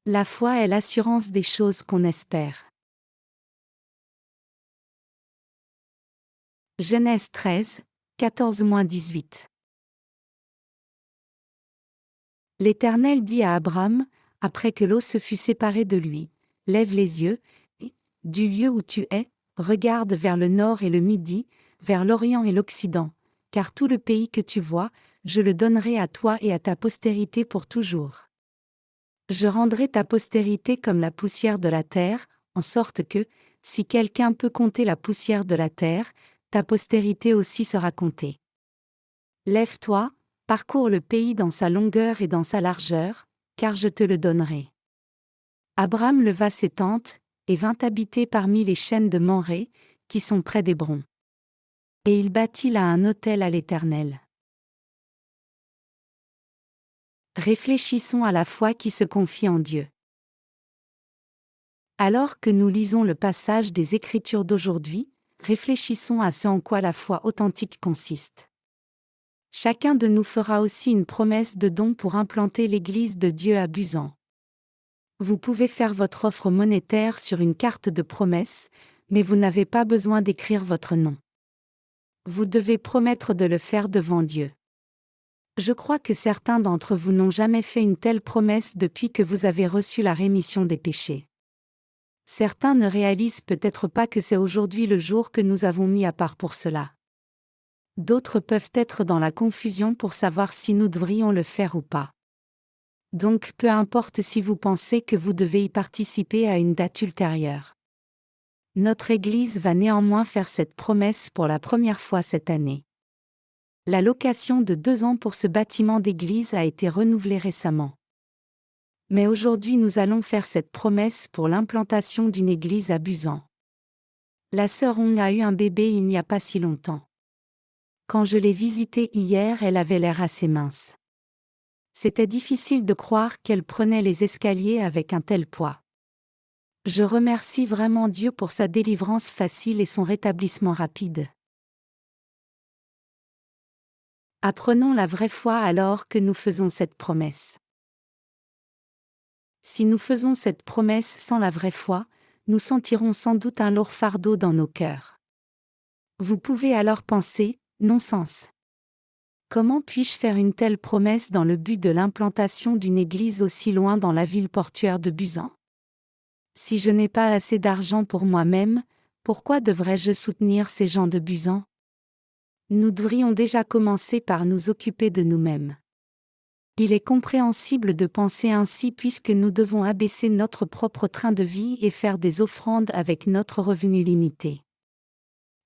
La foi est l'assurance des choses qu'on espère. Genèse 13, 14-18. L'Éternel dit à Abram, après que l'eau se fut séparée de lui, « Lève les yeux, et, du lieu où tu es, regarde vers le nord et le midi, vers l'orient et l'occident, car tout le pays que tu vois, je le donnerai à toi et à ta postérité pour toujours. Je rendrai ta postérité comme la poussière de la terre, en sorte que, si quelqu'un peut compter la poussière de la terre, ta postérité aussi sera comptée. Lève-toi, parcours le pays dans sa longueur et dans sa largeur, car je te le donnerai. » Abram leva ses tentes, et vint habiter parmi les chênes de Mamré, qui sont près d'Hébron. Et il bâtit là un autel à l'Éternel. Réfléchissons à la foi qui se confie en Dieu. Alors que nous lisons le passage des Écritures d'aujourd'hui, réfléchissons à ce en quoi la foi authentique consiste. Chacun de nous fera aussi une promesse de don pour implanter l'Église de Dieu à Busan. Vous pouvez faire votre offre monétaire sur une carte de promesse, mais vous n'avez pas besoin d'écrire votre nom. Vous devez promettre de le faire devant Dieu. Je crois que certains d'entre vous n'ont jamais fait une telle promesse depuis que vous avez reçu la rémission des péchés. Certains ne réalisent peut-être pas que c'est aujourd'hui le jour que nous avons mis à part pour cela. D'autres peuvent être dans la confusion pour savoir si nous devrions le faire ou pas. Donc peu importe si vous pensez que vous devez y participer à une date ultérieure. Notre Église va néanmoins faire cette promesse pour la première fois cette année. La location de 2 ans pour ce bâtiment d'église a été renouvelée récemment. Mais aujourd'hui nous allons faire cette promesse pour l'implantation d'une église à Busan. La sœur On a eu un bébé il n'y a pas si longtemps. Quand je l'ai visitée hier, elle avait l'air assez mince. C'était difficile de croire qu'elle prenait les escaliers avec un tel poids. Je remercie vraiment Dieu pour sa délivrance facile et son rétablissement rapide. Apprenons la vraie foi alors que nous faisons cette promesse. Si nous faisons cette promesse sans la vraie foi, nous sentirons sans doute un lourd fardeau dans nos cœurs. Vous pouvez alors penser, non-sens. Comment puis-je faire une telle promesse dans le but de l'implantation d'une église aussi loin dans la ville portuaire de Busan? Si je n'ai pas assez d'argent pour moi-même, pourquoi devrais-je soutenir ces gens de Busan? Nous devrions déjà commencer par nous occuper de nous-mêmes. Il est compréhensible de penser ainsi puisque nous devons abaisser notre propre train de vie et faire des offrandes avec notre revenu limité.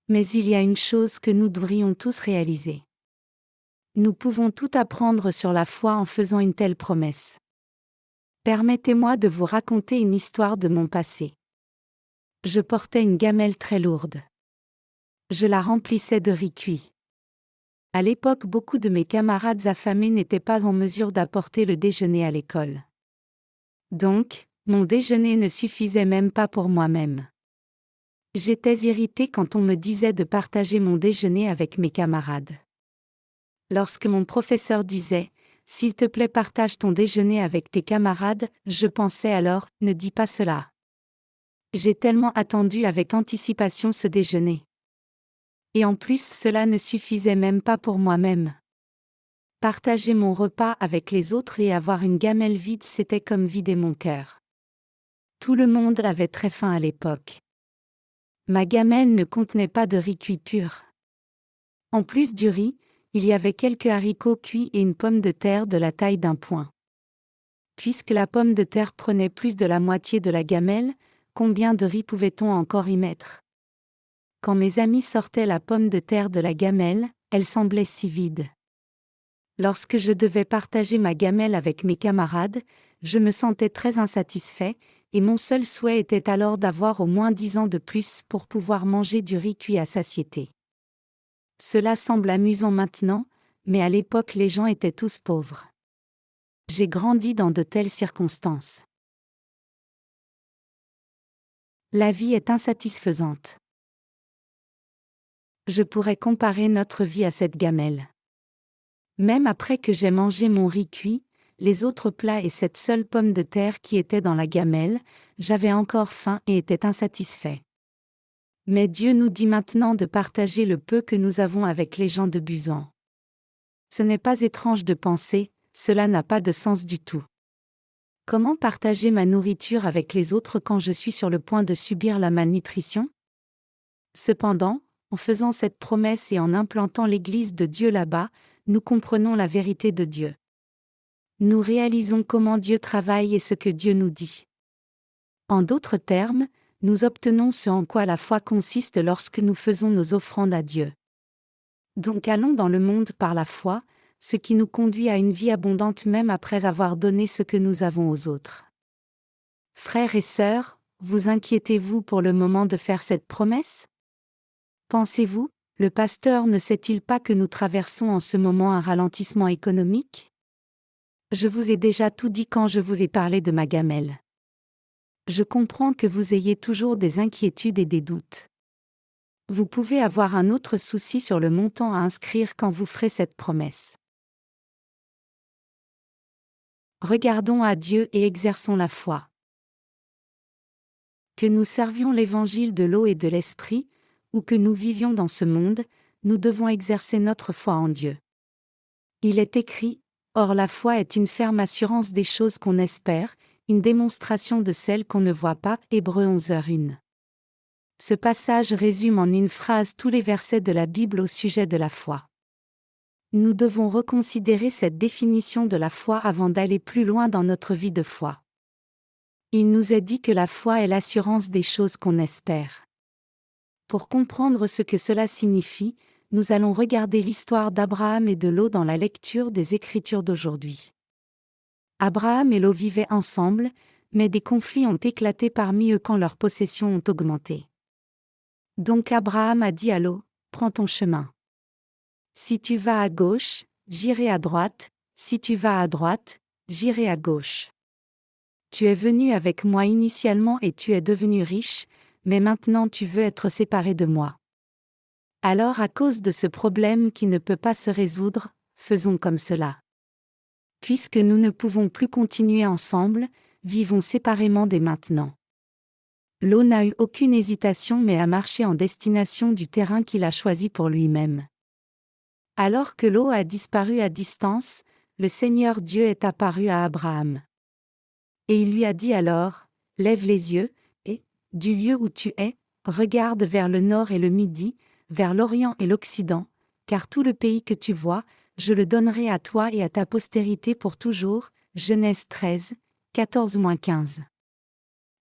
Mais il y a une chose que nous devrions tous réaliser. Nous pouvons tout apprendre sur la foi en faisant une telle promesse. Permettez-moi de vous raconter une histoire de mon passé. Je portais une gamelle très lourde. Je la remplissais de riz cuit. À l'époque, beaucoup de mes camarades affamés n'étaient pas en mesure d'apporter le déjeuner à l'école. Donc, mon déjeuner ne suffisait même pas pour moi-même. J'étais irritée quand on me disait de partager mon déjeuner avec mes camarades. Lorsque mon professeur disait « S'il te plaît, partage ton déjeuner avec tes camarades », je pensais alors « Ne dis pas cela ». J'ai tellement attendu avec anticipation ce déjeuner. Et en plus, cela ne suffisait même pas pour moi-même. Partager mon repas avec les autres et avoir une gamelle vide, c'était comme vider mon cœur. Tout le monde avait très faim à l'époque. Ma gamelle ne contenait pas de riz cuit pur. En plus du riz, il y avait quelques haricots cuits et une pomme de terre de la taille d'un poing. Puisque la pomme de terre prenait plus de la moitié de la gamelle, combien de riz pouvait-on encore y mettre? Quand mes amis sortaient la pomme de terre de la gamelle, elle semblait si vide. Lorsque je devais partager ma gamelle avec mes camarades, je me sentais très insatisfait, et mon seul souhait était alors d'avoir au moins 10 ans de plus pour pouvoir manger du riz cuit à satiété. Cela semble amusant maintenant, mais à l'époque les gens étaient tous pauvres. J'ai grandi dans de telles circonstances. La vie est insatisfaisante. Je pourrais comparer notre vie à cette gamelle. Même après que j'ai mangé mon riz cuit, les autres plats et cette seule pomme de terre qui était dans la gamelle, j'avais encore faim et étais insatisfait. Mais Dieu nous dit maintenant de partager le peu que nous avons avec les gens de Busan. Ce n'est pas étrange de penser, cela n'a pas de sens du tout. Comment partager ma nourriture avec les autres quand je suis sur le point de subir la malnutrition? Cependant, en faisant cette promesse et en implantant l'Église de Dieu là-bas, nous comprenons la vérité de Dieu. Nous réalisons comment Dieu travaille et ce que Dieu nous dit. En d'autres termes, nous obtenons ce en quoi la foi consiste lorsque nous faisons nos offrandes à Dieu. Donc allons dans le monde par la foi, ce qui nous conduit à une vie abondante même après avoir donné ce que nous avons aux autres. Frères et sœurs, vous inquiétez-vous pour le moment de faire cette promesse? Pensez-vous, le pasteur ne sait-il pas que nous traversons en ce moment un ralentissement économique? Je vous ai déjà tout dit quand je vous ai parlé de ma gamelle. Je comprends que vous ayez toujours des inquiétudes et des doutes. Vous pouvez avoir un autre souci sur le montant à inscrire quand vous ferez cette promesse. Regardons à Dieu et exerçons la foi. Que nous servions l'évangile de l'eau et de l'esprit, ou que nous vivions dans ce monde, nous devons exercer notre foi en Dieu. Il est écrit, « Or la foi est une ferme assurance des choses qu'on espère, une démonstration de celles qu'on ne voit pas. » Hébreux 11h1. Ce passage résume en une phrase tous les versets de la Bible au sujet de la foi. Nous devons reconsidérer cette définition de la foi avant d'aller plus loin dans notre vie de foi. Il nous est dit que la foi est l'assurance des choses qu'on espère. Pour comprendre ce que cela signifie, nous allons regarder l'histoire d'Abraham et de Lot dans la lecture des Écritures d'aujourd'hui. Abraham et Lot vivaient ensemble, mais des conflits ont éclaté parmi eux quand leurs possessions ont augmenté. Donc Abraham a dit à Lot, « Prends ton chemin. Si tu vas à gauche, j'irai à droite, si tu vas à droite, j'irai à gauche. Tu es venu avec moi initialement et tu es devenu riche, mais maintenant tu veux être séparé de moi. Alors à cause de ce problème qui ne peut pas se résoudre, faisons comme cela. Puisque nous ne pouvons plus continuer ensemble, vivons séparément dès maintenant. » Lot n'a eu aucune hésitation mais a marché en destination du terrain qu'il a choisi pour lui-même. Alors que Lot a disparu à distance, le Seigneur Dieu est apparu à Abraham. Et il lui a dit alors, « Lève les yeux, et, du lieu où tu es, regarde vers le nord et le midi, vers l'Orient et l'Occident, car tout le pays que tu vois, je le donnerai à toi et à ta postérité pour toujours. » Genèse 13, 14-15.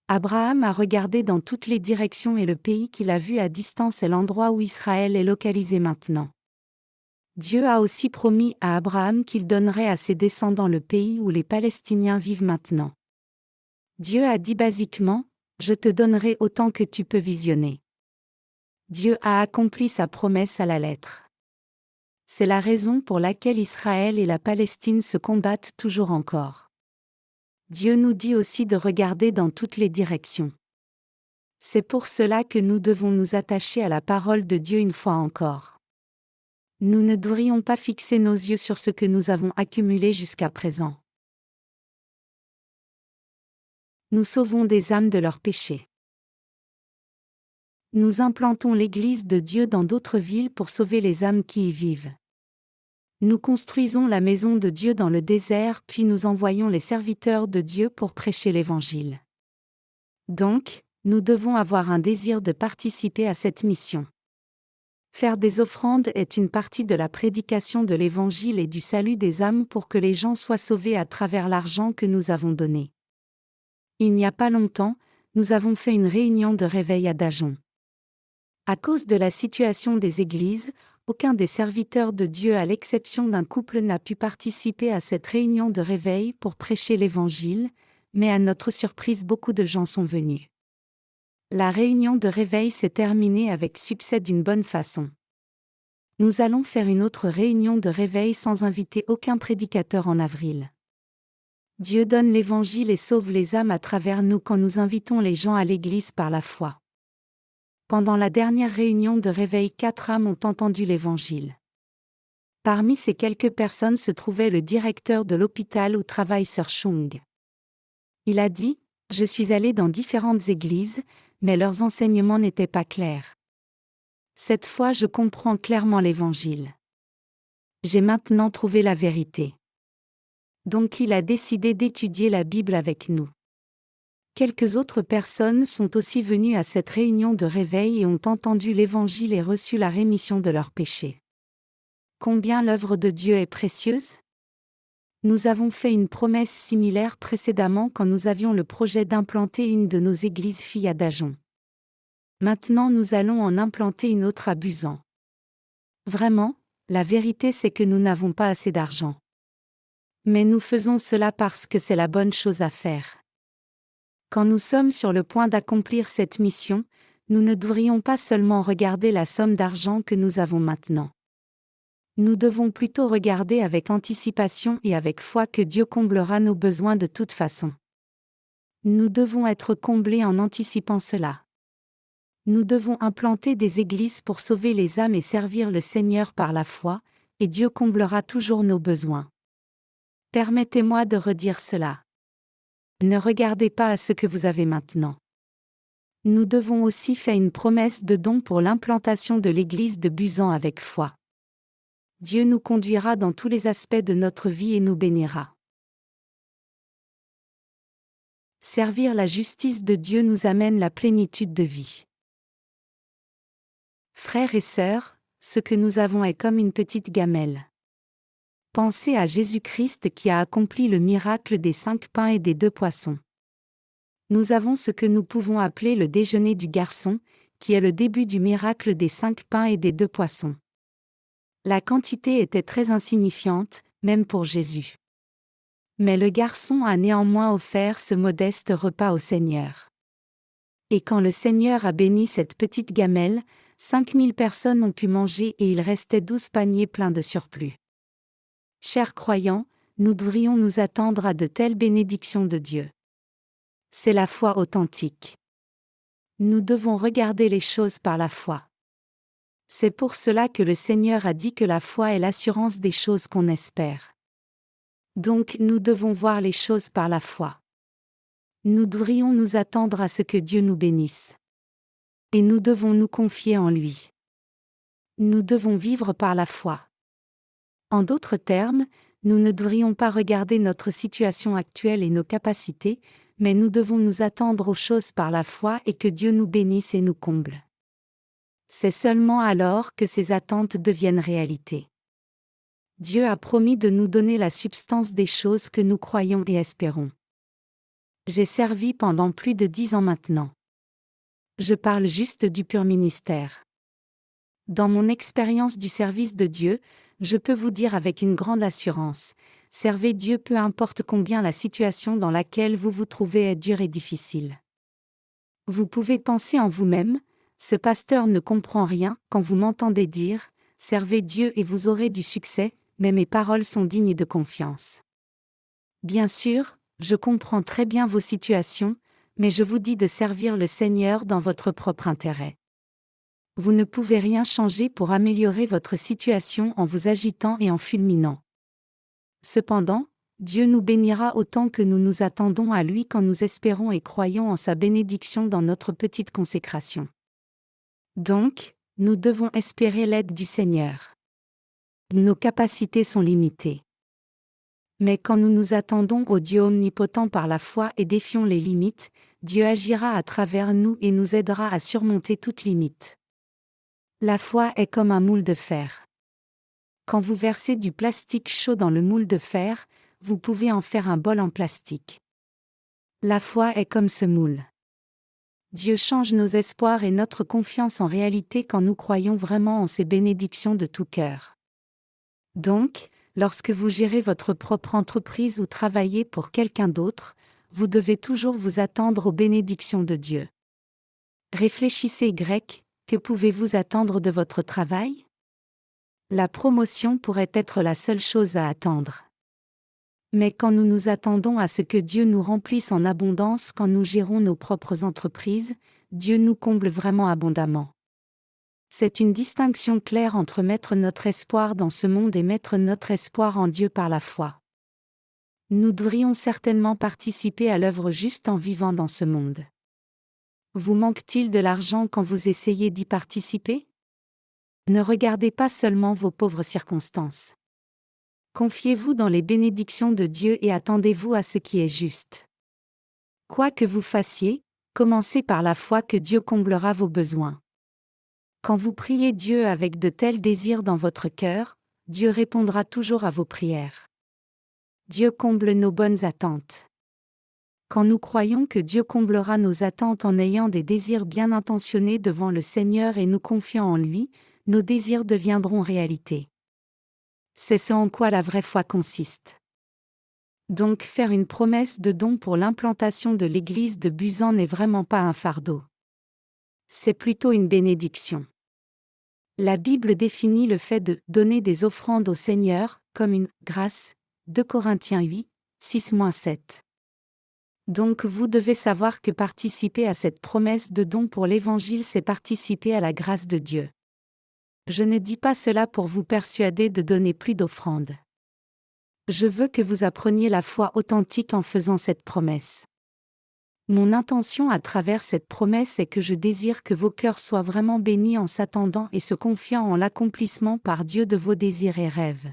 Abraham a regardé dans toutes les directions et le pays qu'il a vu à distance est l'endroit où Israël est localisé maintenant. Dieu a aussi promis à Abraham qu'il donnerait à ses descendants le pays où les Palestiniens vivent maintenant. Dieu a dit basiquement, « Je te donnerai autant que tu peux visionner. » Dieu a accompli sa promesse à la lettre. C'est la raison pour laquelle Israël et la Palestine se combattent toujours encore. Dieu nous dit aussi de regarder dans toutes les directions. C'est pour cela que nous devons nous attacher à la parole de Dieu une fois encore. Nous ne devrions pas fixer nos yeux sur ce que nous avons accumulé jusqu'à présent. Nous sauvons des âmes de leurs péchés. Nous implantons l'Église de Dieu dans d'autres villes pour sauver les âmes qui y vivent. Nous construisons la maison de Dieu dans le désert puis nous envoyons les serviteurs de Dieu pour prêcher l'Évangile. Donc, nous devons avoir un désir de participer à cette mission. Faire des offrandes est une partie de la prédication de l'Évangile et du salut des âmes pour que les gens soient sauvés à travers l'argent que nous avons donné. Il n'y a pas longtemps, nous avons fait une réunion de réveil à Dajon. À cause de la situation des églises, aucun des serviteurs de Dieu à l'exception d'un couple n'a pu participer à cette réunion de réveil pour prêcher l'Évangile, mais à notre surprise beaucoup de gens sont venus. La réunion de réveil s'est terminée avec succès d'une bonne façon. Nous allons faire une autre réunion de réveil sans inviter aucun prédicateur en avril. Dieu donne l'Évangile et sauve les âmes à travers nous quand nous invitons les gens à l'Église par la foi. Pendant la dernière réunion de réveil, 4 âmes ont entendu l'Évangile. Parmi ces quelques personnes se trouvait le directeur de l'hôpital où travaille Sir Chung. Il a dit : « Je suis allé dans différentes églises, mais leurs enseignements n'étaient pas clairs. Cette fois je comprends clairement l'Évangile. J'ai maintenant trouvé la vérité. » Donc il a décidé d'étudier la Bible avec nous. Quelques autres personnes sont aussi venues à cette réunion de réveil et ont entendu l'Évangile et reçu la rémission de leurs péchés. Combien l'œuvre de Dieu est précieuse ? Nous avons fait une promesse similaire précédemment quand nous avions le projet d'implanter une de nos églises filles à Dajon. Maintenant nous allons en implanter une autre à Busan. Vraiment, la vérité c'est que nous n'avons pas assez d'argent. Mais nous faisons cela parce que c'est la bonne chose à faire. Quand nous sommes sur le point d'accomplir cette mission, nous ne devrions pas seulement regarder la somme d'argent que nous avons maintenant. Nous devons plutôt regarder avec anticipation et avec foi que Dieu comblera nos besoins de toute façon. Nous devons être comblés en anticipant cela. Nous devons implanter des églises pour sauver les âmes et servir le Seigneur par la foi, et Dieu comblera toujours nos besoins. Permettez-moi de redire cela. Ne regardez pas à ce que vous avez maintenant. Nous devons aussi faire une promesse de don pour l'implantation de l'église de Busan avec foi. Dieu nous conduira dans tous les aspects de notre vie et nous bénira. Servir la justice de Dieu nous amène la plénitude de vie. Frères et sœurs, ce que nous avons est comme une petite gamelle. Pensez à Jésus-Christ qui a accompli le miracle des 5 pains et des 2 poissons. Nous avons ce que nous pouvons appeler le déjeuner du garçon, qui est le début du miracle des 5 pains et des 2 poissons. La quantité était très insignifiante, même pour Jésus. Mais le garçon a néanmoins offert ce modeste repas au Seigneur. Et quand le Seigneur a béni cette petite gamelle, 5000 personnes ont pu manger et il restait 12 paniers pleins de surplus. Chers croyants, nous devrions nous attendre à de telles bénédictions de Dieu. C'est la foi authentique. Nous devons regarder les choses par la foi. C'est pour cela que le Seigneur a dit que la foi est l'assurance des choses qu'on espère. Donc nous devons voir les choses par la foi. Nous devrions nous attendre à ce que Dieu nous bénisse. Et nous devons nous confier en lui. Nous devons vivre par la foi. En d'autres termes, nous ne devrions pas regarder notre situation actuelle et nos capacités, mais nous devons nous attendre aux choses par la foi et que Dieu nous bénisse et nous comble. C'est seulement alors que ces attentes deviennent réalité. Dieu a promis de nous donner la substance des choses que nous croyons et espérons. J'ai servi pendant plus de 10 ans maintenant. Je parle juste du pur ministère. Dans mon expérience du service de Dieu, je peux vous dire avec une grande assurance, servez Dieu peu importe combien la situation dans laquelle vous vous trouvez est dure et difficile. Vous pouvez penser en vous-même, ce pasteur ne comprend rien quand vous m'entendez dire, servez Dieu et vous aurez du succès, mais mes paroles sont dignes de confiance. Bien sûr, je comprends très bien vos situations, mais je vous dis de servir le Seigneur dans votre propre intérêt. Vous ne pouvez rien changer pour améliorer votre situation en vous agitant et en fulminant. Cependant, Dieu nous bénira autant que nous nous attendons à lui quand nous espérons et croyons en sa bénédiction dans notre petite consécration. Donc, nous devons espérer l'aide du Seigneur. Nos capacités sont limitées. Mais quand nous nous attendons au Dieu omnipotent par la foi et défions les limites, Dieu agira à travers nous et nous aidera à surmonter toute limite. La foi est comme un moule de fer. Quand vous versez du plastique chaud dans le moule de fer, vous pouvez en faire un bol en plastique. La foi est comme ce moule. Dieu change nos espoirs et notre confiance en réalité quand nous croyons vraiment en ses bénédictions de tout cœur. Donc, lorsque vous gérez votre propre entreprise ou travaillez pour quelqu'un d'autre, vous devez toujours vous attendre aux bénédictions de Dieu. Réfléchissez grec, que pouvez-vous attendre de votre travail ? La promotion pourrait être la seule chose à attendre. Mais quand nous nous attendons à ce que Dieu nous remplisse en abondance quand nous gérons nos propres entreprises, Dieu nous comble vraiment abondamment. C'est une distinction claire entre mettre notre espoir dans ce monde et mettre notre espoir en Dieu par la foi. Nous devrions certainement participer à l'œuvre juste en vivant dans ce monde. Vous manque-t-il de l'argent quand vous essayez d'y participer? Ne regardez pas seulement vos pauvres circonstances. Confiez-vous dans les bénédictions de Dieu et attendez-vous à ce qui est juste. Quoi que vous fassiez, commencez par la foi que Dieu comblera vos besoins. Quand vous priez Dieu avec de tels désirs dans votre cœur, Dieu répondra toujours à vos prières. Dieu comble nos bonnes attentes. Quand nous croyons que Dieu comblera nos attentes en ayant des désirs bien intentionnés devant le Seigneur et nous confiant en lui, nos désirs deviendront réalité. C'est ce en quoi la vraie foi consiste. Donc faire une promesse de don pour l'implantation de l'église de Busan n'est vraiment pas un fardeau. C'est plutôt une bénédiction. La Bible définit le fait de donner des offrandes au Seigneur comme une grâce, 2 Corinthiens 8, 6-7. Donc vous devez savoir que participer à cette promesse de don pour l'Évangile, c'est participer à la grâce de Dieu. Je ne dis pas cela pour vous persuader de donner plus d'offrandes. Je veux que vous appreniez la foi authentique en faisant cette promesse. Mon intention à travers cette promesse est que je désire que vos cœurs soient vraiment bénis en s'attendant et se confiant en l'accomplissement par Dieu de vos désirs et rêves.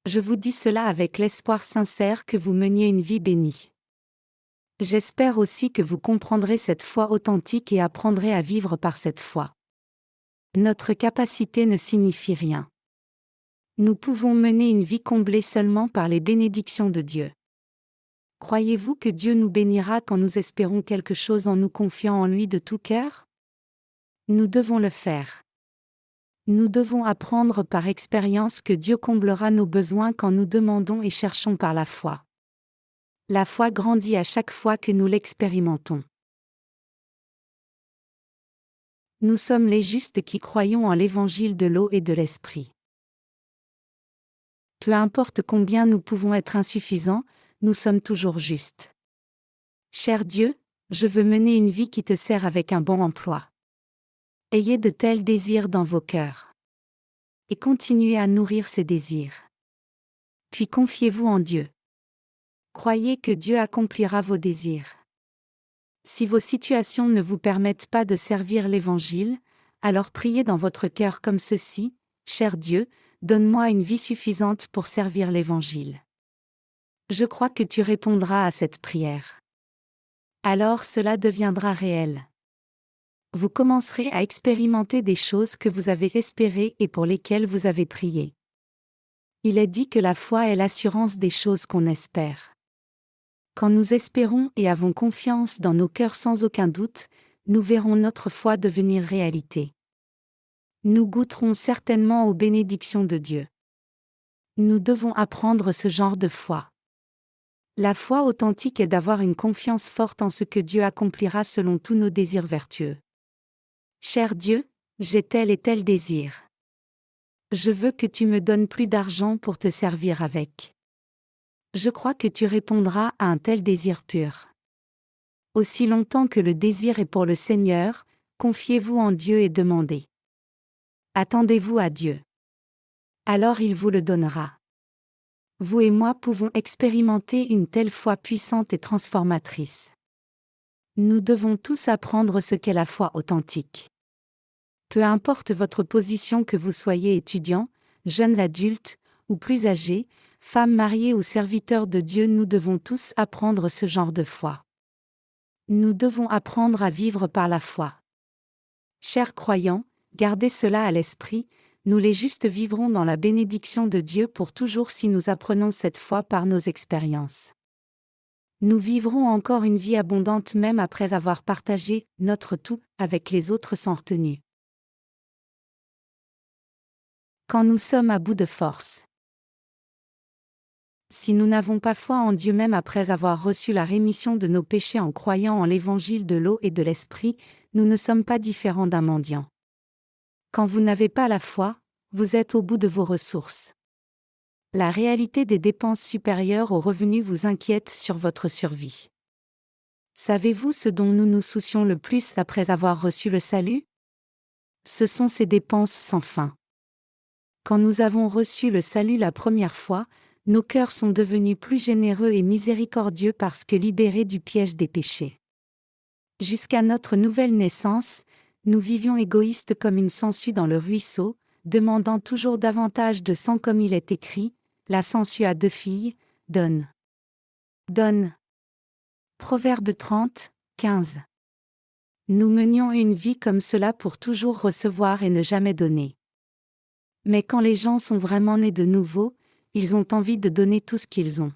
Je vous dis cela avec l'espoir sincère que vous meniez une vie bénie. J'espère aussi que vous comprendrez cette foi authentique et apprendrez à vivre par cette foi. Notre capacité ne signifie rien. Nous pouvons mener une vie comblée seulement par les bénédictions de Dieu. Croyez-vous que Dieu nous bénira quand nous espérons quelque chose en nous confiant en lui de tout cœur? Nous devons le faire. Nous devons apprendre par expérience que Dieu comblera nos besoins quand nous demandons et cherchons par la foi. La foi grandit à chaque fois que nous l'expérimentons. Nous sommes les justes qui croyons en l'évangile de l'eau et de l'esprit. Peu importe combien nous pouvons être insuffisants, nous sommes toujours justes. Cher Dieu, je veux mener une vie qui te sert avec un bon emploi. Ayez de tels désirs dans vos cœurs. Et continuez à nourrir ces désirs. Puis confiez-vous en Dieu. Croyez que Dieu accomplira vos désirs. Si vos situations ne vous permettent pas de servir l'Évangile, alors priez dans votre cœur comme ceci: Cher Dieu, donne-moi une vie suffisante pour servir l'Évangile. Je crois que tu répondras à cette prière. Alors cela deviendra réel. Vous commencerez à expérimenter des choses que vous avez espérées et pour lesquelles vous avez prié. Il est dit que la foi est l'assurance des choses qu'on espère. Quand nous espérons et avons confiance dans nos cœurs sans aucun doute, nous verrons notre foi devenir réalité. Nous goûterons certainement aux bénédictions de Dieu. Nous devons apprendre ce genre de foi. La foi authentique est d'avoir une confiance forte en ce que Dieu accomplira selon tous nos désirs vertueux. Cher Dieu, j'ai tel et tel désir. Je veux que tu me donnes plus d'argent pour te servir avec. Je crois que tu répondras à un tel désir pur. Aussi longtemps que le désir est pour le Seigneur, confiez-vous en Dieu et demandez. Attendez-vous à Dieu. Alors il vous le donnera. Vous et moi pouvons expérimenter une telle foi puissante et transformatrice. Nous devons tous apprendre ce qu'est la foi authentique. Peu importe votre position, que vous soyez étudiant, jeunes adultes, ou plus âgés, femmes mariées ou serviteurs de Dieu, nous devons tous apprendre ce genre de foi. Nous devons apprendre à vivre par la foi. Chers croyants, gardez cela à l'esprit, nous les justes vivrons dans la bénédiction de Dieu pour toujours si nous apprenons cette foi par nos expériences. Nous vivrons encore une vie abondante même après avoir partagé notre tout avec les autres sans retenue. Quand nous sommes à bout de force. Si nous n'avons pas foi en Dieu même après avoir reçu la rémission de nos péchés en croyant en l'évangile de l'eau et de l'esprit, nous ne sommes pas différents d'un mendiant. Quand vous n'avez pas la foi, vous êtes au bout de vos ressources. La réalité des dépenses supérieures aux revenus vous inquiète sur votre survie. Savez-vous ce dont nous nous soucions le plus après avoir reçu le salut? Ce sont ces dépenses sans fin. Quand nous avons reçu le salut la première fois, nos cœurs sont devenus plus généreux et miséricordieux parce que libérés du piège des péchés. Jusqu'à notre nouvelle naissance, nous vivions égoïstes comme une sangsue dans le ruisseau, demandant toujours davantage de sang comme il est écrit, la sangsue a 2 filles, donne. Donne. Proverbe 30, 15. Nous menions une vie comme cela pour toujours recevoir et ne jamais donner. Mais quand les gens sont vraiment nés de nouveau, ils ont envie de donner tout ce qu'ils ont.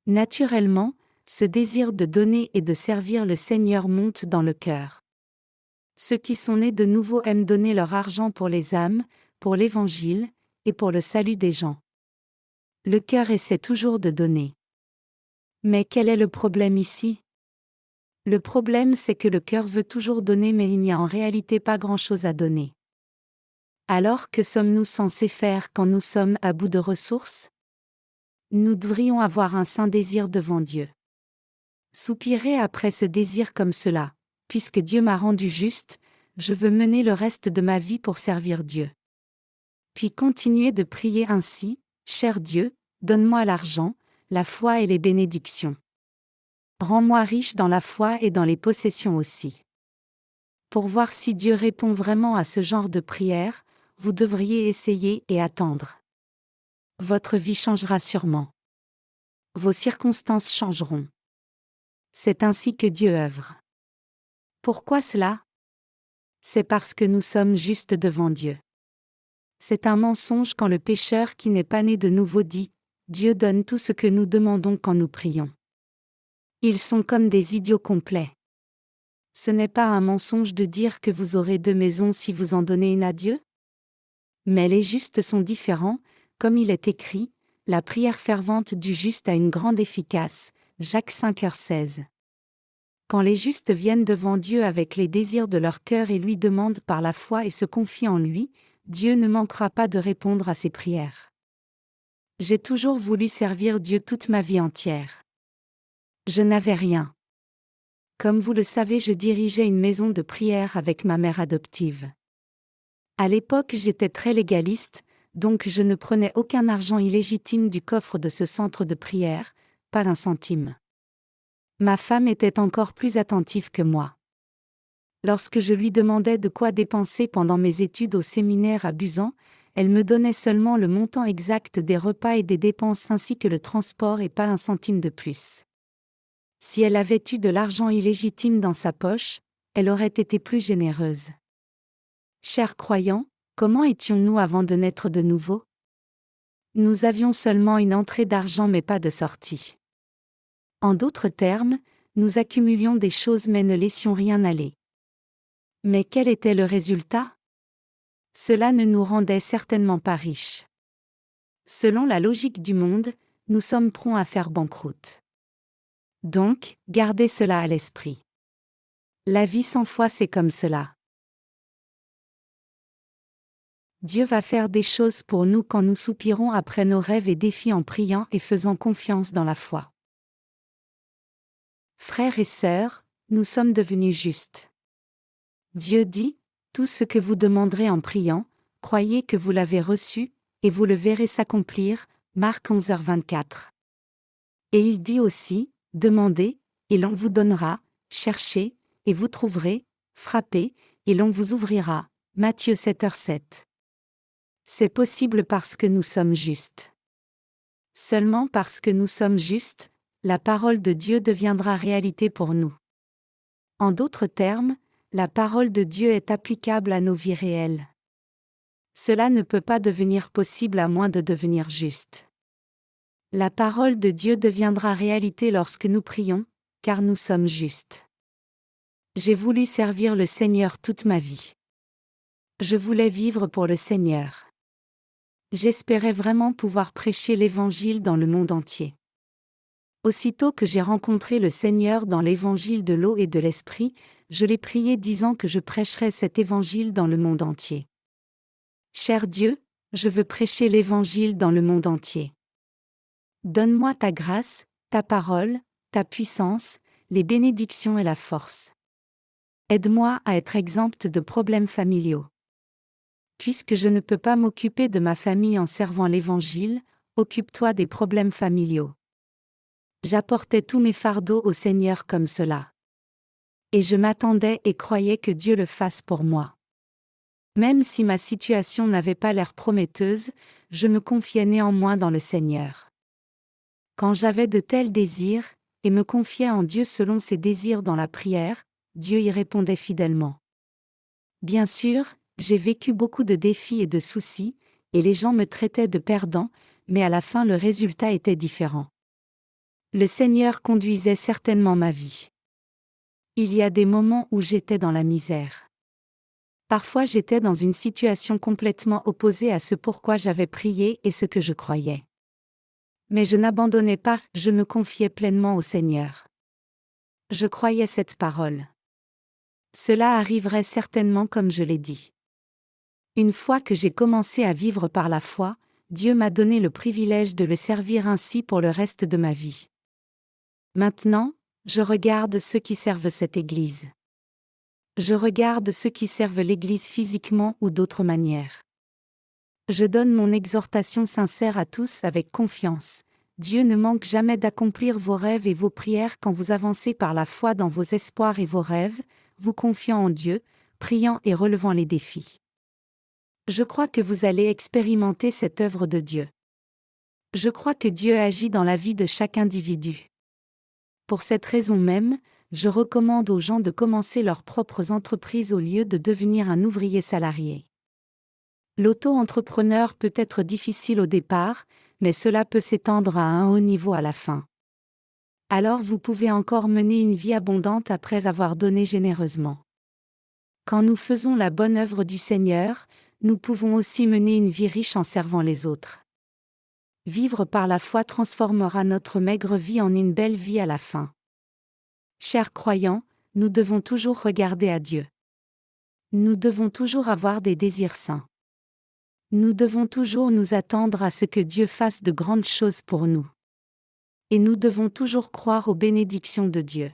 Naturellement, ce désir de donner et de servir le Seigneur monte dans le cœur. Ceux qui sont nés de nouveau aiment donner leur argent pour les âmes, pour l'Évangile, et pour le salut des gens. Le cœur essaie toujours de donner. Mais quel est le problème ici? Le problème c'est que le cœur veut toujours donner mais il n'y a en réalité pas grand-chose à donner. Alors que sommes-nous censés faire quand nous sommes à bout de ressources? Nous devrions avoir un saint désir devant Dieu. Soupirez après ce désir comme cela. Puisque Dieu m'a rendu juste, je veux mener le reste de ma vie pour servir Dieu. Puis continuez de prier ainsi, cher Dieu, donne-moi l'argent, la foi et les bénédictions. Rends-moi riche dans la foi et dans les possessions aussi. Pour voir si Dieu répond vraiment à ce genre de prière, vous devriez essayer et attendre. Votre vie changera sûrement. Vos circonstances changeront. C'est ainsi que Dieu œuvre. Pourquoi cela? C'est parce que nous sommes justes devant Dieu. C'est un mensonge quand le pécheur qui n'est pas né de nouveau dit « Dieu donne tout ce que nous demandons quand nous prions ». Ils sont comme des idiots complets. Ce n'est pas un mensonge de dire que vous aurez 2 maisons si vous en donnez une à Dieu? Mais les justes sont différents, comme il est écrit, la prière fervente du juste a une grande efficace, Jacques 5h16. Quand les justes viennent devant Dieu avec les désirs de leur cœur et lui demandent par la foi et se confient en lui, Dieu ne manquera pas de répondre à ces prières. J'ai toujours voulu servir Dieu toute ma vie entière. Je n'avais rien. Comme vous le savez, je dirigeais une maison de prière avec ma mère adoptive. À l'époque, j'étais très légaliste, donc je ne prenais aucun argent illégitime du coffre de ce centre de prière, pas un centime. Ma femme était encore plus attentive que moi. Lorsque je lui demandais de quoi dépenser pendant mes études au séminaire à Busan, elle me donnait seulement le montant exact des repas et des dépenses ainsi que le transport et pas un centime de plus. Si elle avait eu de l'argent illégitime dans sa poche, elle aurait été plus généreuse. Chers croyants, comment étions-nous avant de naître de nouveau? Nous avions seulement une entrée d'argent mais pas de sortie. En d'autres termes, nous accumulions des choses mais ne laissions rien aller. Mais quel était le résultat? Cela ne nous rendait certainement pas riches. Selon la logique du monde, nous sommes prompts à faire banqueroute. Donc, gardez cela à l'esprit. La vie sans foi c'est comme cela. Dieu va faire des choses pour nous quand nous soupirons après nos rêves et défis en priant et faisant confiance dans la foi. Frères et sœurs, nous sommes devenus justes. Dieu dit, tout ce que vous demanderez en priant, croyez que vous l'avez reçu, et vous le verrez s'accomplir, Marc 11h24. Et il dit aussi, demandez, et l'on vous donnera, cherchez, et vous trouverez, frappez, et l'on vous ouvrira, Matthieu 7h7. C'est possible parce que nous sommes justes. Seulement parce que nous sommes justes, la parole de Dieu deviendra réalité pour nous. En d'autres termes, la parole de Dieu est applicable à nos vies réelles. Cela ne peut pas devenir possible à moins de devenir juste. La parole de Dieu deviendra réalité lorsque nous prions, car nous sommes justes. J'ai voulu servir le Seigneur toute ma vie. Je voulais vivre pour le Seigneur. J'espérais vraiment pouvoir prêcher l'Évangile dans le monde entier. Aussitôt que j'ai rencontré le Seigneur dans l'Évangile de l'eau et de l'Esprit, je l'ai prié disant que je prêcherais cet Évangile dans le monde entier. Cher Dieu, je veux prêcher l'Évangile dans le monde entier. Donne-moi ta grâce, ta parole, ta puissance, les bénédictions et la force. Aide-moi à être exempte de problèmes familiaux. Puisque je ne peux pas m'occuper de ma famille en servant l'Évangile, occupe-toi des problèmes familiaux. J'apportais tous mes fardeaux au Seigneur comme cela. Et je m'attendais et croyais que Dieu le fasse pour moi. Même si ma situation n'avait pas l'air prometteuse, je me confiais néanmoins dans le Seigneur. Quand j'avais de tels désirs, et me confiais en Dieu selon ses désirs dans la prière, Dieu y répondait fidèlement. Bien sûr, j'ai vécu beaucoup de défis et de soucis, et les gens me traitaient de perdant, mais à la fin le résultat était différent. Le Seigneur conduisait certainement ma vie. Il y a des moments où j'étais dans la misère. Parfois j'étais dans une situation complètement opposée à ce pourquoi j'avais prié et ce que je croyais. Mais je n'abandonnais pas, je me confiais pleinement au Seigneur. Je croyais cette parole. Cela arriverait certainement comme je l'ai dit. Une fois que j'ai commencé à vivre par la foi, Dieu m'a donné le privilège de le servir ainsi pour le reste de ma vie. Maintenant, je regarde ceux qui servent cette Église. Je regarde ceux qui servent l'Église physiquement ou d'autres manières. Je donne mon exhortation sincère à tous avec confiance. Dieu ne manque jamais d'accomplir vos rêves et vos prières quand vous avancez par la foi dans vos espoirs et vos rêves, vous confiant en Dieu, priant et relevant les défis. Je crois que vous allez expérimenter cette œuvre de Dieu. Je crois que Dieu agit dans la vie de chaque individu. Pour cette raison même, je recommande aux gens de commencer leurs propres entreprises au lieu de devenir un ouvrier salarié. L'auto-entrepreneur peut être difficile au départ, mais cela peut s'étendre à un haut niveau à la fin. Alors vous pouvez encore mener une vie abondante après avoir donné généreusement. Quand nous faisons la bonne œuvre du Seigneur, nous pouvons aussi mener une vie riche en servant les autres. Vivre par la foi transformera notre maigre vie en une belle vie à la fin. Chers croyants, nous devons toujours regarder à Dieu. Nous devons toujours avoir des désirs saints. Nous devons toujours nous attendre à ce que Dieu fasse de grandes choses pour nous. Et nous devons toujours croire aux bénédictions de Dieu.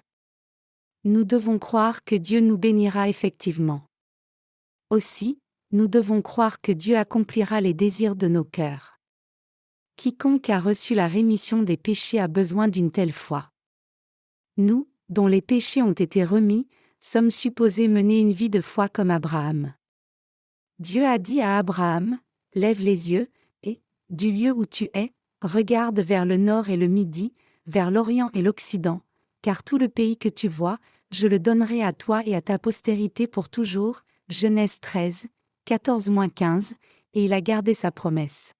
Nous devons croire que Dieu nous bénira effectivement. Aussi, nous devons croire que Dieu accomplira les désirs de nos cœurs. Quiconque a reçu la rémission des péchés a besoin d'une telle foi. Nous, dont les péchés ont été remis, sommes supposés mener une vie de foi comme Abraham. Dieu a dit à Abraham, « Lève les yeux, et, du lieu où tu es, regarde vers le nord et le midi, vers l'orient et l'occident, car tout le pays que tu vois, je le donnerai à toi et à ta postérité pour toujours. » Genèse 13, 14-15, et il a gardé sa promesse.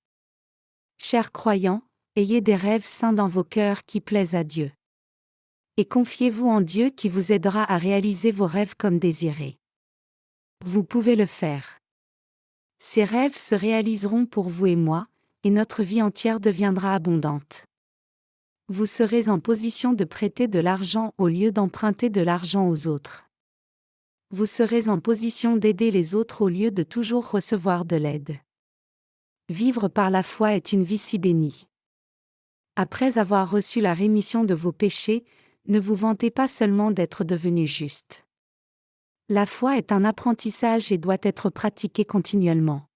Chers croyants, ayez des rêves saints dans vos cœurs qui plaisent à Dieu. Et confiez-vous en Dieu qui vous aidera à réaliser vos rêves comme désirés. Vous pouvez le faire. Ces rêves se réaliseront pour vous et moi, et notre vie entière deviendra abondante. Vous serez en position de prêter de l'argent au lieu d'emprunter de l'argent aux autres. Vous serez en position d'aider les autres au lieu de toujours recevoir de l'aide. Vivre par la foi est une vie si bénie. Après avoir reçu la rémission de vos péchés, ne vous vantez pas seulement d'être devenu juste. La foi est un apprentissage et doit être pratiquée continuellement.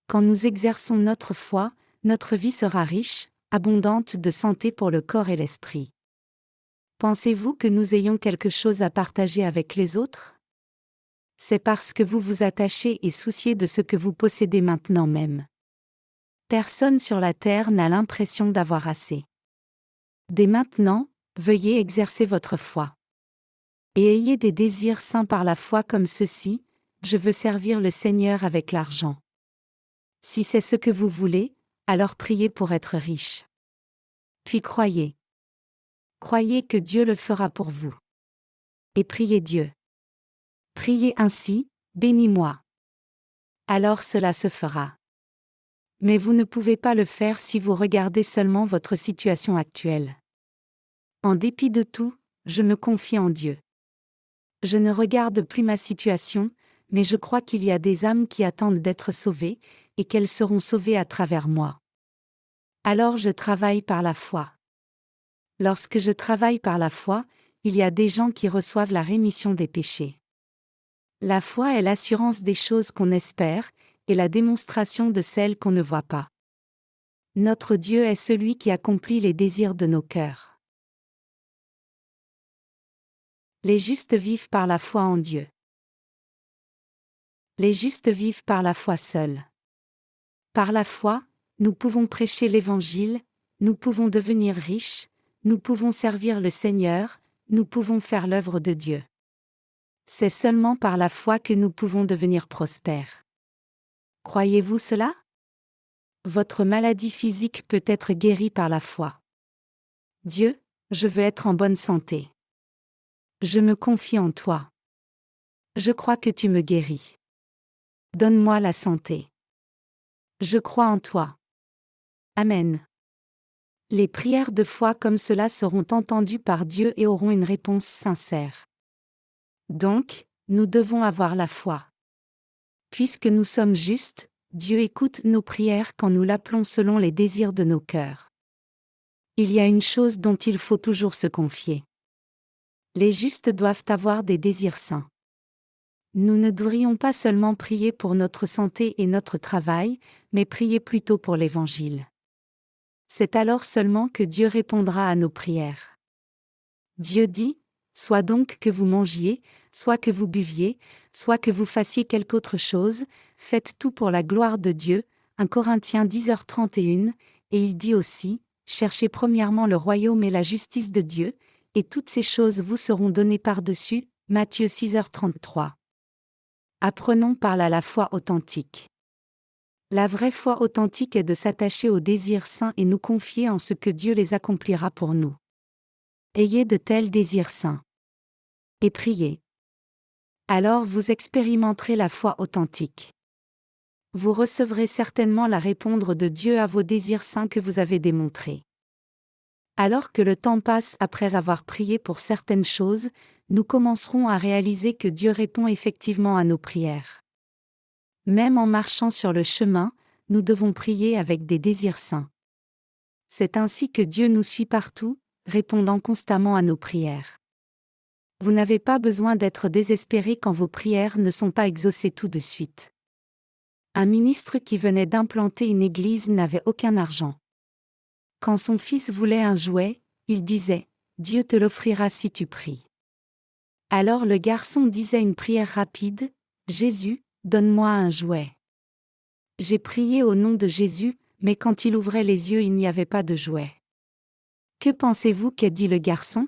Quand nous exerçons notre foi, notre vie sera riche, abondante de santé pour le corps et l'esprit. Pensez-vous que nous ayons quelque chose à partager avec les autres? C'est parce que vous vous attachez et souciez de ce que vous possédez maintenant même. Personne sur la terre n'a l'impression d'avoir assez. Dès maintenant, veuillez exercer votre foi. Et ayez des désirs saints par la foi comme ceci: je veux servir le Seigneur avec l'argent. Si c'est ce que vous voulez, alors priez pour être riche. Puis croyez. Croyez que Dieu le fera pour vous. Et priez Dieu. Priez ainsi: bénis-moi. Alors cela se fera. Mais vous ne pouvez pas le faire si vous regardez seulement votre situation actuelle. En dépit de tout, je me confie en Dieu. Je ne regarde plus ma situation, mais je crois qu'il y a des âmes qui attendent d'être sauvées, et qu'elles seront sauvées à travers moi. Alors je travaille par la foi. Lorsque je travaille par la foi, il y a des gens qui reçoivent la rémission des péchés. La foi est l'assurance des choses qu'on espère, et la démonstration de celles qu'on ne voit pas. Notre Dieu est celui qui accomplit les désirs de nos cœurs. Les justes vivent par la foi en Dieu. Les justes vivent par la foi seuls. Par la foi, nous pouvons prêcher l'Évangile, nous pouvons devenir riches, nous pouvons servir le Seigneur, nous pouvons faire l'œuvre de Dieu. C'est seulement par la foi que nous pouvons devenir prospères. Croyez-vous cela? Votre maladie physique peut être guérie par la foi. Dieu, je veux être en bonne santé. Je me confie en toi. Je crois que tu me guéris. Donne-moi la santé. Je crois en toi. Amen. Les prières de foi comme cela seront entendues par Dieu et auront une réponse sincère. Donc, nous devons avoir la foi. Puisque nous sommes justes, Dieu écoute nos prières quand nous l'appelons selon les désirs de nos cœurs. Il y a une chose dont il faut toujours se confier. Les justes doivent avoir des désirs saints. Nous ne devrions pas seulement prier pour notre santé et notre travail, mais prier plutôt pour l'Évangile. C'est alors seulement que Dieu répondra à nos prières. Dieu dit, « Soit donc que vous mangiez, soit que vous buviez, soit que vous fassiez quelque autre chose, faites tout pour la gloire de Dieu. » 1 Corinthiens 10h31, et il dit aussi, « Cherchez premièrement le royaume et la justice de Dieu, et toutes ces choses vous seront données par-dessus. » Matthieu 6h33. Apprenons par là la foi authentique. La vraie foi authentique est de s'attacher aux désirs saints et nous confier en ce que Dieu les accomplira pour nous. Ayez de tels désirs saints. Et priez. Alors vous expérimenterez la foi authentique. Vous recevrez certainement la réponse de Dieu à vos désirs saints que vous avez démontrés. Alors que le temps passe après avoir prié pour certaines choses, nous commencerons à réaliser que Dieu répond effectivement à nos prières. Même en marchant sur le chemin, nous devons prier avec des désirs saints. C'est ainsi que Dieu nous suit partout, répondant constamment à nos prières. Vous n'avez pas besoin d'être désespéré quand vos prières ne sont pas exaucées tout de suite. Un ministre qui venait d'implanter une église n'avait aucun argent. Quand son fils voulait un jouet, il disait « Dieu te l'offrira si tu pries ». Alors le garçon disait une prière rapide « Jésus, donne-moi un jouet ». J'ai prié au nom de Jésus, mais quand il ouvrait les yeux il n'y avait pas de jouet. Que pensez-vous qu'a dit le garçon?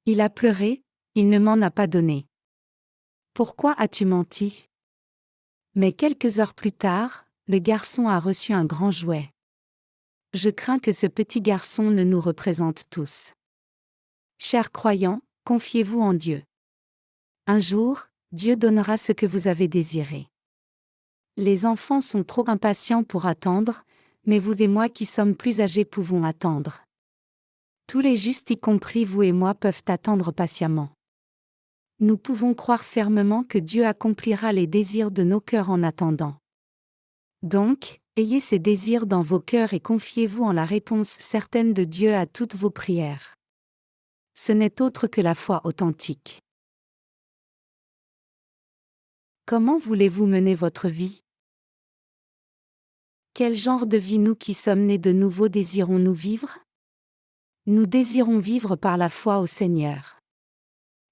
Il a pleuré, il ne m'en a pas donné. Pourquoi as-tu menti? Mais quelques heures plus tard, le garçon a reçu un grand jouet. Je crains que ce petit garçon ne nous représente tous. Chers croyants, confiez-vous en Dieu. Un jour, Dieu donnera ce que vous avez désiré. Les enfants sont trop impatients pour attendre, mais vous et moi qui sommes plus âgés pouvons attendre. Tous les justes, y compris vous et moi, peuvent attendre patiemment. Nous pouvons croire fermement que Dieu accomplira les désirs de nos cœurs en attendant. Donc, ayez ces désirs dans vos cœurs et confiez-vous en la réponse certaine de Dieu à toutes vos prières. Ce n'est autre que la foi authentique. Comment voulez-vous mener votre vie? Quel genre de vie nous qui sommes nés de nouveau désirons-nous vivre? Nous désirons vivre par la foi au Seigneur.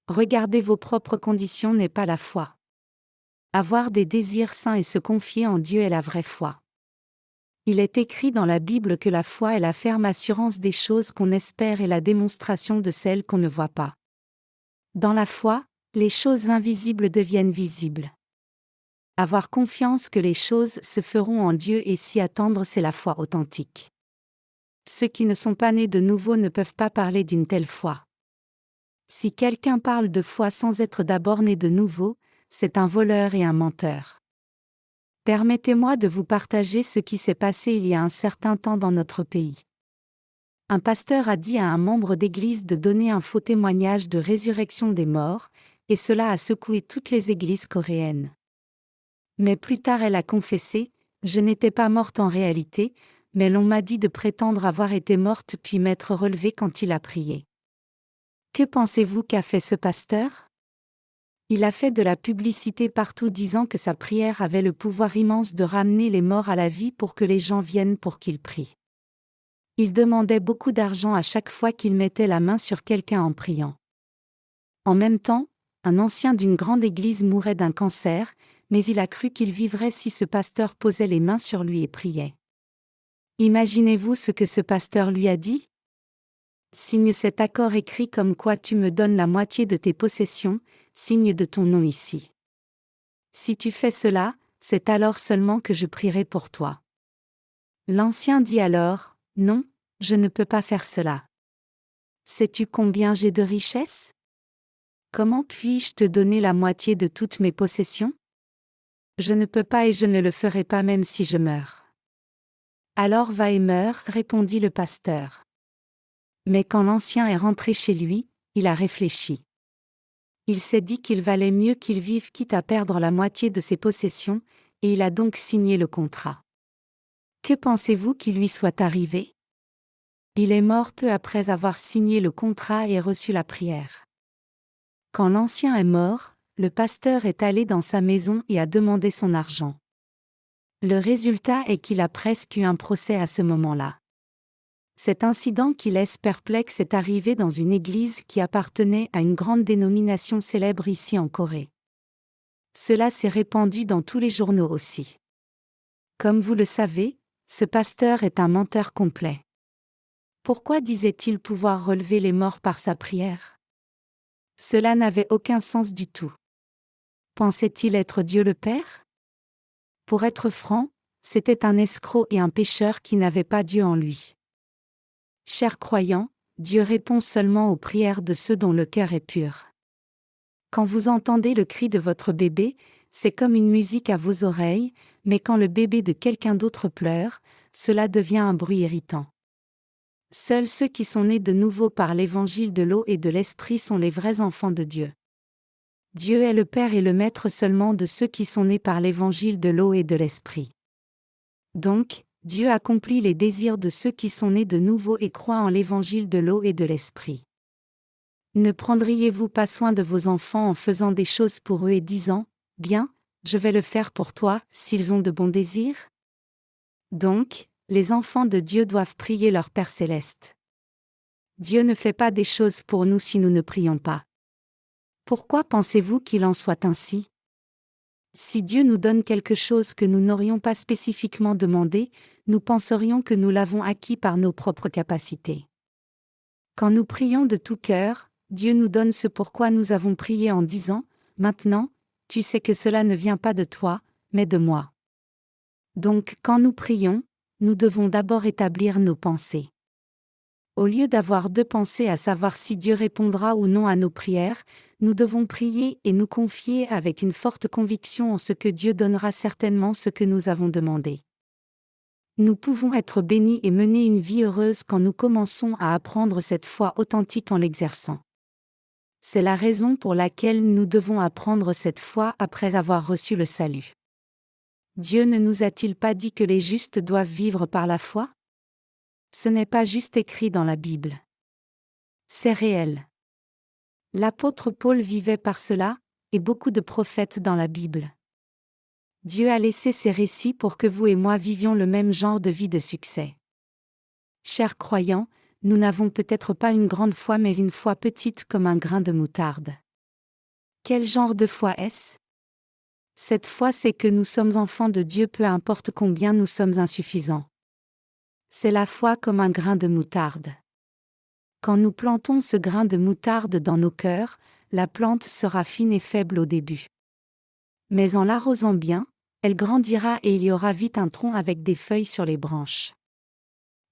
Regarder vos propres conditions n'est pas la foi. Avoir des désirs saints et se confier en Dieu est la vraie foi. Il est écrit dans la Bible que la foi est la ferme assurance des choses qu'on espère et la démonstration de celles qu'on ne voit pas. Dans la foi, les choses invisibles deviennent visibles. Avoir confiance que les choses se feront en Dieu et s'y attendre, c'est la foi authentique. Ceux qui ne sont pas nés de nouveau ne peuvent pas parler d'une telle foi. Si quelqu'un parle de foi sans être d'abord né de nouveau, c'est un voleur et un menteur. Permettez-moi de vous partager ce qui s'est passé il y a un certain temps dans notre pays. Un pasteur a dit à un membre d'église de donner un faux témoignage de résurrection des morts, et cela a secoué toutes les églises coréennes. Mais plus tard elle a confessé, « Je n'étais pas morte en réalité, mais l'on m'a dit de prétendre avoir été morte puis m'être relevée quand il a prié. » Que pensez-vous qu'a fait ce pasteur? Il a fait de la publicité partout disant que sa prière avait le pouvoir immense de ramener les morts à la vie pour que les gens viennent pour qu'il prie. Il demandait beaucoup d'argent à chaque fois qu'il mettait la main sur quelqu'un en priant. En même temps, un ancien d'une grande église mourait d'un cancer, mais il a cru qu'il vivrait si ce pasteur posait les mains sur lui et priait. Imaginez-vous ce que ce pasteur lui a dit ? Signe cet accord écrit comme quoi tu me donnes la moitié de tes possessions, signe de ton nom ici. Si tu fais cela, c'est alors seulement que je prierai pour toi. L'ancien dit alors, non, je ne peux pas faire cela. Sais-tu combien j'ai de richesses ? Comment puis-je te donner la moitié de toutes mes possessions ? Je ne peux pas et je ne le ferai pas même si je meurs. Alors va et meurs, répondit le pasteur. Mais quand l'ancien est rentré chez lui, il a réfléchi. Il s'est dit qu'il valait mieux qu'il vive quitte à perdre la moitié de ses possessions, et il a donc signé le contrat. Que pensez-vous qui lui soit arrivé ? Il est mort peu après avoir signé le contrat et reçu la prière. Quand l'ancien est mort, le pasteur est allé dans sa maison et a demandé son argent. Le résultat est qu'il a presque eu un procès à ce moment-là. Cet incident qui laisse perplexe est arrivé dans une église qui appartenait à une grande dénomination célèbre ici en Corée. Cela s'est répandu dans tous les journaux aussi. Comme vous le savez, ce pasteur est un menteur complet. Pourquoi disait-il pouvoir relever les morts par sa prière ? Cela n'avait aucun sens du tout. Pensait-il être Dieu le Père ? Pour être franc, c'était un escroc et un pécheur qui n'avait pas Dieu en lui. Chers croyants, Dieu répond seulement aux prières de ceux dont le cœur est pur. Quand vous entendez le cri de votre bébé, c'est comme une musique à vos oreilles, mais quand le bébé de quelqu'un d'autre pleure, cela devient un bruit irritant. Seuls ceux qui sont nés de nouveau par l'évangile de l'eau et de l'esprit sont les vrais enfants de Dieu. Dieu est le Père et le Maître seulement de ceux qui sont nés par l'évangile de l'eau et de l'esprit. Donc, Dieu accomplit les désirs de ceux qui sont nés de nouveau et croient en l'évangile de l'eau et de l'esprit. Ne prendriez-vous pas soin de vos enfants en faisant des choses pour eux et disant, « Bien, je vais le faire pour toi » s'ils ont de bons désirs ? Donc, les enfants de Dieu doivent prier leur Père céleste. Dieu ne fait pas des choses pour nous si nous ne prions pas. Pourquoi pensez-vous qu'il en soit ainsi ? Si Dieu nous donne quelque chose que nous n'aurions pas spécifiquement demandé, nous penserions que nous l'avons acquis par nos propres capacités. Quand nous prions de tout cœur, Dieu nous donne ce pourquoi nous avons prié en disant, « Maintenant, tu sais que cela ne vient pas de toi, mais de moi. » Donc, quand nous prions, nous devons d'abord établir nos pensées. Au lieu d'avoir deux pensées à savoir si Dieu répondra ou non à nos prières, nous devons prier et nous confier avec une forte conviction en ce que Dieu donnera certainement ce que nous avons demandé. Nous pouvons être bénis et mener une vie heureuse quand nous commençons à apprendre cette foi authentique en l'exerçant. C'est la raison pour laquelle nous devons apprendre cette foi après avoir reçu le salut. Dieu ne nous a-t-il pas dit que les justes doivent vivre par la foi ? Ce n'est pas juste écrit dans la Bible. C'est réel. L'apôtre Paul vivait par cela, et beaucoup de prophètes dans la Bible. Dieu a laissé ces récits pour que vous et moi vivions le même genre de vie de succès. Chers croyants, nous n'avons peut-être pas une grande foi mais une foi petite comme un grain de moutarde. Quel genre de foi est-ce ? Cette foi c'est que nous sommes enfants de Dieu peu importe combien nous sommes insuffisants. C'est la foi comme un grain de moutarde. Quand nous plantons ce grain de moutarde dans nos cœurs, la plante sera fine et faible au début. Mais en l'arrosant bien, elle grandira et il y aura vite un tronc avec des feuilles sur les branches.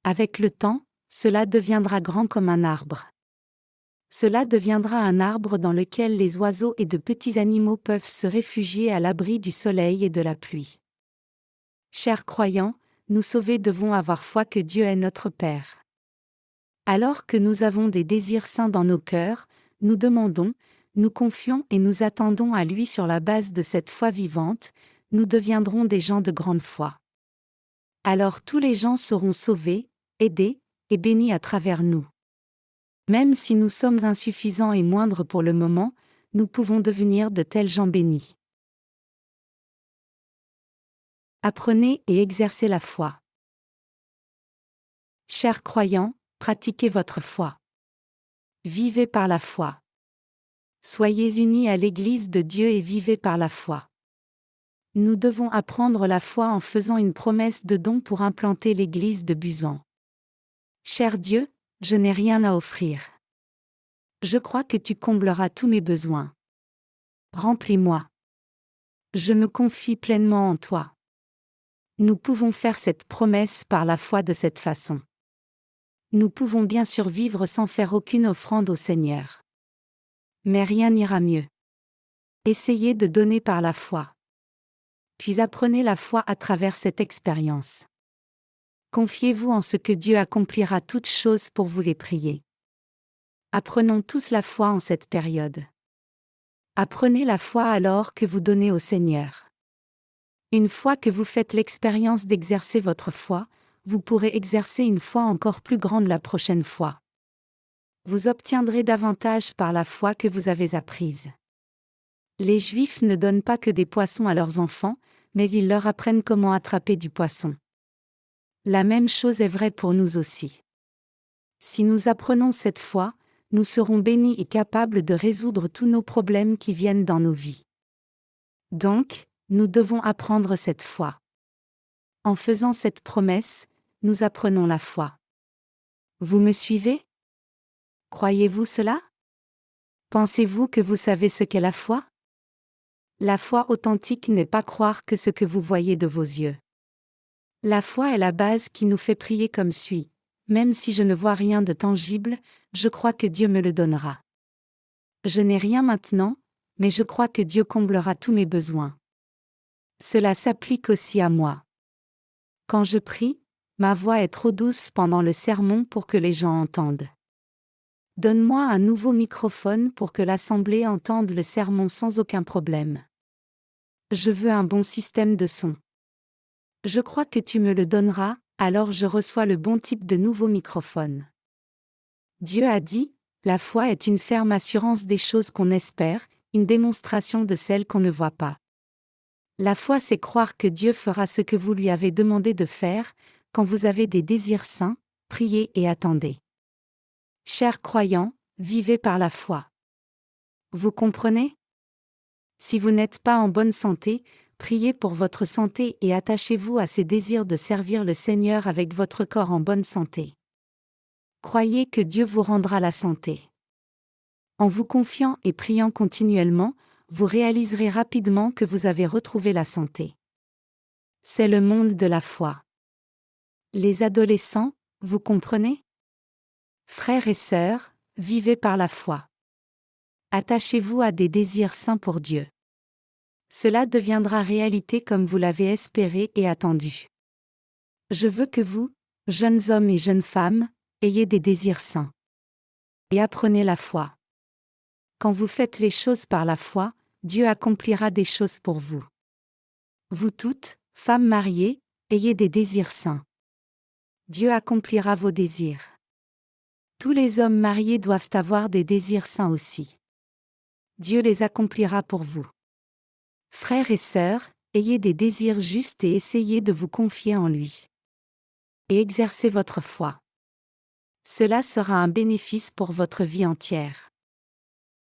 Avec le temps, cela deviendra grand comme un arbre. Cela deviendra un arbre dans lequel les oiseaux et de petits animaux peuvent se réfugier à l'abri du soleil et de la pluie. Chers croyants, nous sauvés devons avoir foi que Dieu est notre Père. Alors que nous avons des désirs saints dans nos cœurs, nous demandons, nous confions et nous attendons à lui sur la base de cette foi vivante, nous deviendrons des gens de grande foi. Alors tous les gens seront sauvés, aidés et bénis à travers nous. Même si nous sommes insuffisants et moindres pour le moment, nous pouvons devenir de tels gens bénis. Apprenez et exercez la foi. Chers croyants, pratiquez votre foi. Vivez par la foi. Soyez unis à l'Église de Dieu et vivez par la foi. Nous devons apprendre la foi en faisant une promesse de don pour implanter l'Église de Busan. Cher Dieu, je n'ai rien à offrir. Je crois que tu combleras tous mes besoins. Remplis-moi. Je me confie pleinement en toi. Nous pouvons faire cette promesse par la foi de cette façon. Nous pouvons bien sûr vivre sans faire aucune offrande au Seigneur. Mais rien n'ira mieux. Essayez de donner par la foi. Puis apprenez la foi à travers cette expérience. Confiez-vous en ce que Dieu accomplira toutes choses pour vous les prier. Apprenons tous la foi en cette période. Apprenez la foi alors que vous donnez au Seigneur. Une fois que vous faites l'expérience d'exercer votre foi, vous pourrez exercer une foi encore plus grande la prochaine fois. Vous obtiendrez davantage par la foi que vous avez apprise. Les Juifs ne donnent pas que des poissons à leurs enfants, mais ils leur apprennent comment attraper du poisson. La même chose est vraie pour nous aussi. Si nous apprenons cette foi, nous serons bénis et capables de résoudre tous nos problèmes qui viennent dans nos vies. Donc, nous devons apprendre cette foi. En faisant cette promesse, nous apprenons la foi. Vous me suivez? Croyez-vous cela? Pensez-vous que vous savez ce qu'est la foi? La foi authentique n'est pas croire que ce que vous voyez de vos yeux. La foi est la base qui nous fait prier comme suit. Même si je ne vois rien de tangible, je crois que Dieu me le donnera. Je n'ai rien maintenant, mais je crois que Dieu comblera tous mes besoins. Cela s'applique aussi à moi. Quand je prie, ma voix est trop douce pendant le sermon pour que les gens entendent. Donne-moi un nouveau microphone pour que l'assemblée entende le sermon sans aucun problème. Je veux un bon système de son. Je crois que tu me le donneras, alors je reçois le bon type de nouveau microphone. Dieu a dit, la foi est une ferme assurance des choses qu'on espère, une démonstration de celles qu'on ne voit pas. La foi, c'est croire que Dieu fera ce que vous lui avez demandé de faire, quand vous avez des désirs saints, priez et attendez. Chers croyants, vivez par la foi. Vous comprenez? Si vous n'êtes pas en bonne santé, priez pour votre santé et attachez-vous à ces désirs de servir le Seigneur avec votre corps en bonne santé. Croyez que Dieu vous rendra la santé. En vous confiant et priant continuellement, vous réaliserez rapidement que vous avez retrouvé la santé. C'est le monde de la foi. Les adolescents, vous comprenez? Frères et sœurs, vivez par la foi. Attachez-vous à des désirs saints pour Dieu. Cela deviendra réalité comme vous l'avez espéré et attendu. Je veux que vous, jeunes hommes et jeunes femmes, ayez des désirs saints. Et apprenez la foi. Quand vous faites les choses par la foi, Dieu accomplira des choses pour vous. Vous toutes, femmes mariées, ayez des désirs saints. Dieu accomplira vos désirs. Tous les hommes mariés doivent avoir des désirs saints aussi. Dieu les accomplira pour vous. Frères et sœurs, ayez des désirs justes et essayez de vous confier en lui. Et exercez votre foi. Cela sera un bénéfice pour votre vie entière.